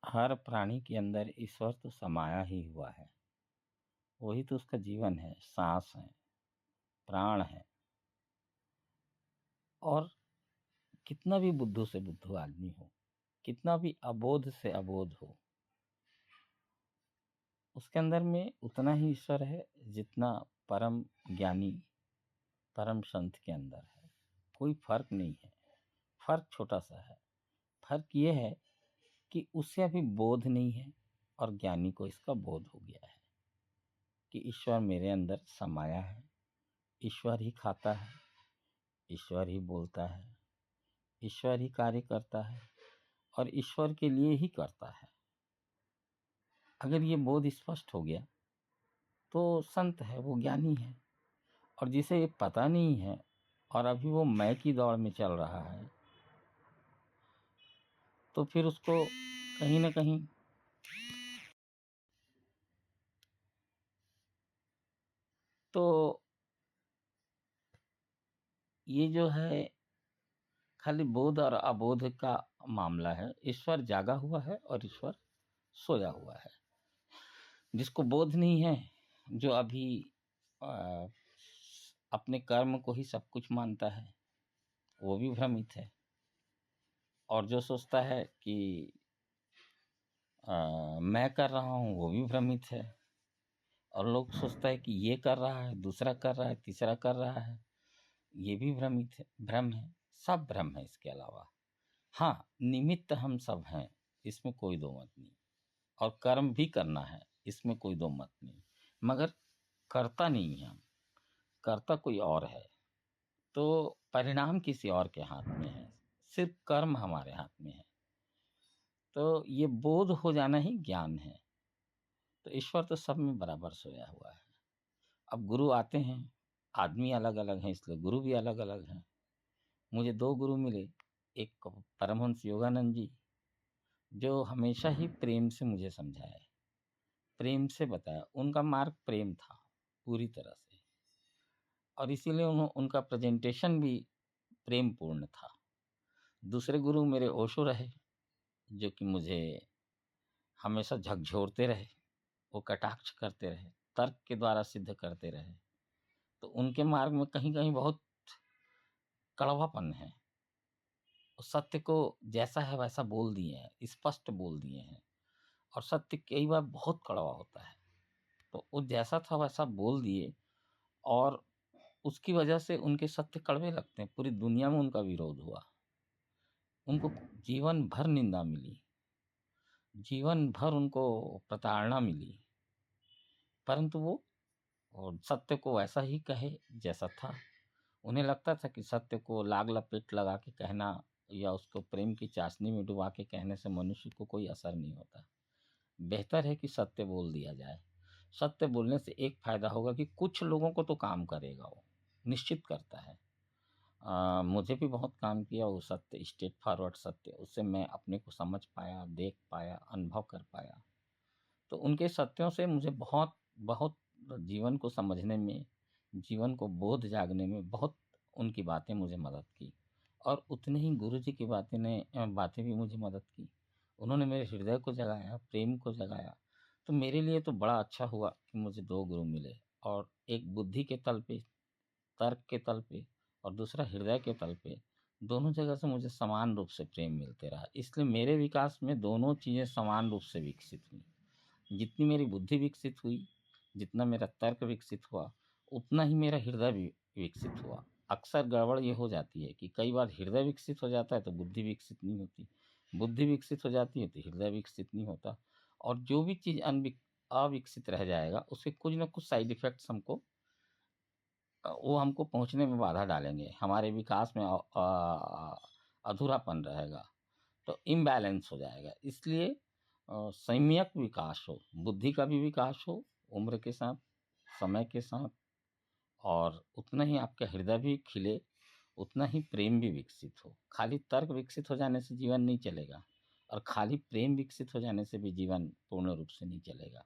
हर प्राणी के अंदर ईश्वर तो समाया ही हुआ है। वही तो उसका जीवन है, सांस है, प्राण है। और कितना भी बुद्धू से बुद्धू आदमी हो, कितना भी अबोध से अबोध हो, उसके अंदर में उतना ही ईश्वर है जितना परम ज्ञानी परम संत के अंदर है। कोई फर्क नहीं है, फर्क छोटा सा है। फर्क ये है कि उसे अभी बोध नहीं है और ज्ञानी को इसका बोध हो गया है कि ईश्वर मेरे अंदर समाया है, ईश्वर ही खाता है, ईश्वर ही बोलता है, ईश्वर ही कार्य करता है और ईश्वर के लिए ही करता है। अगर ये बोध स्पष्ट हो गया तो संत है, वो ज्ञानी है। और जिसे ये पता नहीं है और अभी वो मैं की दौड़ में चल रहा है, तो फिर उसको कहीं ना कहीं तो ये जो है खाली बोध और अबोध का मामला है। ईश्वर जागा हुआ है और ईश्वर सोया हुआ है। जिसको बोध नहीं है, जो अभी आ, अपने कर्म को ही सब कुछ मानता है, वो भी भ्रमित है। और जो सोचता है कि मैं कर रहा हूँ, वो भी भ्रमित है। और लोग सोचता है कि ये कर रहा है, दूसरा कर रहा है, तीसरा कर रहा है, ये भी भ्रमित है, भ्रम है। सब भ्रम है इसके अलावा। हाँ, निमित्त हम सब हैं, इसमें कोई दो मत नहीं। और कर्म भी करना है, इसमें कोई दो मत नहीं। मगर करता नहीं है हम, करता कोई और है। तो परिणाम किसी और के हाथ में है, सिर्फ कर्म हमारे हाथ में है। तो ये बोध हो जाना ही ज्ञान है। तो ईश्वर तो सब में बराबर सोया हुआ है। अब गुरु आते हैं, आदमी अलग अलग हैं, इसलिए गुरु भी अलग अलग हैं। मुझे 2 गुरु मिले। एक परमहंस योगानंद जी, जो हमेशा ही प्रेम से मुझे समझाया, प्रेम से बताया। उनका मार्ग प्रेम था पूरी तरह से, और इसीलिए उनका प्रेजेंटेशन भी प्रेम पूर्ण था। दूसरे गुरु मेरे ओशो रहे, जो कि मुझे हमेशा झकझोरते रहे, वो कटाक्ष करते रहे, तर्क के द्वारा सिद्ध करते रहे। तो उनके मार्ग में कहीं कहीं बहुत कड़वापन है। सत्य को जैसा है वैसा बोल दिए हैं, स्पष्ट बोल दिए हैं। और सत्य कई बार बहुत कड़वा होता है, तो वो जैसा था वैसा बोल दिए, और उसकी वजह से उनके सत्य कड़वे लगते हैं। पूरी दुनिया में उनका विरोध हुआ, उनको जीवन भर निंदा मिली, जीवन भर उनको प्रताड़ना मिली, परंतु वो और सत्य को वैसा ही कहे जैसा था। उन्हें लगता था कि सत्य को लाग लपेट लगा के कहना या उसको प्रेम की चाशनी में डुबा के कहने से मनुष्य को कोई असर नहीं होता। बेहतर है कि सत्य बोल दिया जाए। सत्य बोलने से एक फायदा होगा कि कुछ लोगों को तो काम करेगा, वो निश्चित करता है। मुझे भी बहुत काम किया वो सत्य, स्ट्रेट फॉरवर्ड सत्य। उससे मैं अपने को समझ पाया, देख पाया, अनुभव कर पाया। तो उनके सत्यों से मुझे बहुत बहुत जीवन को समझने में, जीवन को बोध जागने में बहुत उनकी बातें मुझे मदद की। और उतने ही गुरु जी की बातें भी मुझे मदद की। उन्होंने मेरे हृदय को जगाया, प्रेम को जगाया। तो मेरे लिए तो बड़ा अच्छा हुआ कि मुझे 2 गुरु मिले, और एक बुद्धि के तल पे, तर्क के तल पे, और दूसरा हृदय के तल पे। दोनों जगह से मुझे समान रूप से प्रेम मिलते रहा। इसलिए मेरे विकास में दोनों चीज़ें समान रूप से विकसित हुई। जितनी मेरी बुद्धि विकसित हुई, जितना मेरा तर्क विकसित हुआ, उतना ही मेरा हृदय भी विकसित हुआ। अक्सर गड़बड़ ये हो जाती है कि कई बार हृदय विकसित हो जाता है तो बुद्धि विकसित नहीं होती, बुद्धि विकसित हो जाती है तो हृदय विकसित नहीं होता। और जो भी चीज़ अविकसित रह जाएगा, उसके कुछ ना कुछ साइड इफ़ेक्ट्स वो हमको पहुँचने में बाधा डालेंगे, हमारे विकास में अधूरापन रहेगा, तो इम्बैलेंस हो जाएगा। इसलिए सम्यक विकास हो, बुद्धि का भी विकास हो उम्र के साथ, समय के साथ, और उतना ही आपका हृदय भी खिले, उतना ही प्रेम भी विकसित हो। खाली तर्क विकसित हो जाने से जीवन नहीं चलेगा, और खाली प्रेम विकसित हो जाने से भी जीवन पूर्ण रूप से नहीं चलेगा।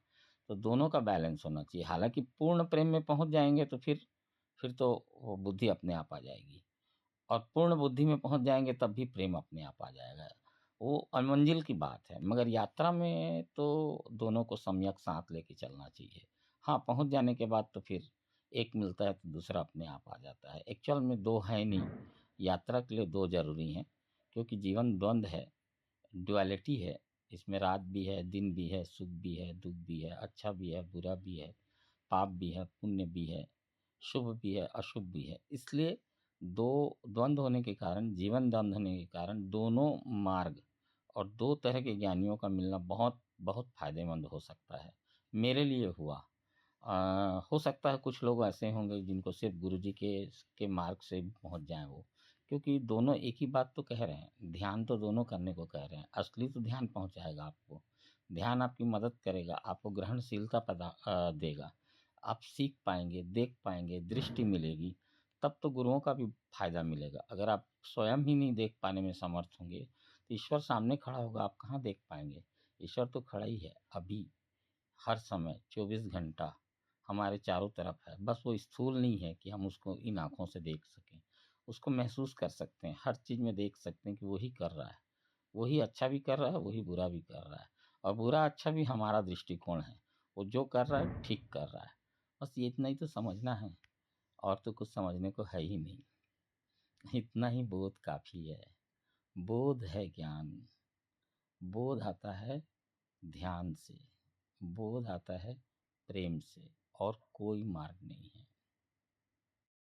तो दोनों का बैलेंस होना चाहिए। हालांकि पूर्ण प्रेम में पहुंच जाएंगे तो फिर तो वो बुद्धि अपने आप आ जाएगी, और पूर्ण बुद्धि में पहुंच जाएंगे तब भी प्रेम अपने आप आ जाएगा। वो अनमंजिल की बात है, मगर यात्रा में तो दोनों को सम्यक साथ लेके चलना चाहिए। हाँ, पहुँच जाने के बाद तो फिर एक मिलता है तो दूसरा अपने आप आ जाता है। एक्चुअल में 2 है नहीं, यात्रा के लिए 2 ज़रूरी हैं, क्योंकि जीवन द्वंद है, ड्युअलिटी है। इसमें रात भी है, दिन भी है, सुख भी है, दुःख भी है, अच्छा भी है, बुरा भी है, पाप भी है, पुण्य भी है, शुभ भी है, अशुभ भी है। इसलिए 2 द्वंद होने के कारण, जीवन द्वंद होने के कारण दोनों मार्ग और 2 तरह के ज्ञानियों का मिलना बहुत बहुत फ़ायदेमंद हो सकता है। मेरे लिए हुआ। हो सकता है कुछ लोग ऐसे होंगे जिनको सिर्फ़ गुरुजी के मार्ग से पहुँच जाएँ वो। क्योंकि दोनों एक ही बात तो कह रहे हैं, ध्यान तो दोनों करने को कह रहे हैं। असली तो ध्यान पहुँचाएगा आपको। ध्यान आपकी मदद करेगा, आपको ग्रहणशीलता देगा। आप सीख पाएँगे, देख पाएँगे, दृष्टि मिलेगी, तब तो गुरुओं का भी फ़ायदा मिलेगा। अगर आप स्वयं ही नहीं देख पाने में समर्थ होंगे, तो ईश्वर सामने खड़ा होगा, आप कहाँ देख पाएँगे? ईश्वर तो खड़ा ही है, अभी, हर समय, 24 घंटा हमारे चारों तरफ है। बस वो स्थूल नहीं है कि हम उसको इन आँखों से देख सकें। उसको महसूस कर सकते हैं, हर चीज़ में देख सकते हैं कि वही कर रहा है। वही अच्छा भी कर रहा है, वही बुरा भी कर रहा है, और बुरा अच्छा भी हमारा दृष्टिकोण है। वो जो कर रहा है ठीक कर रहा है। बस ये इतना ही तो समझना है, और तो कुछ समझने को है ही नहीं। इतना ही बोध काफ़ी है। बोध है ज्ञान। बोध आता है ध्यान से, बोध आता है प्रेम से, और कोई मार्ग नहीं है।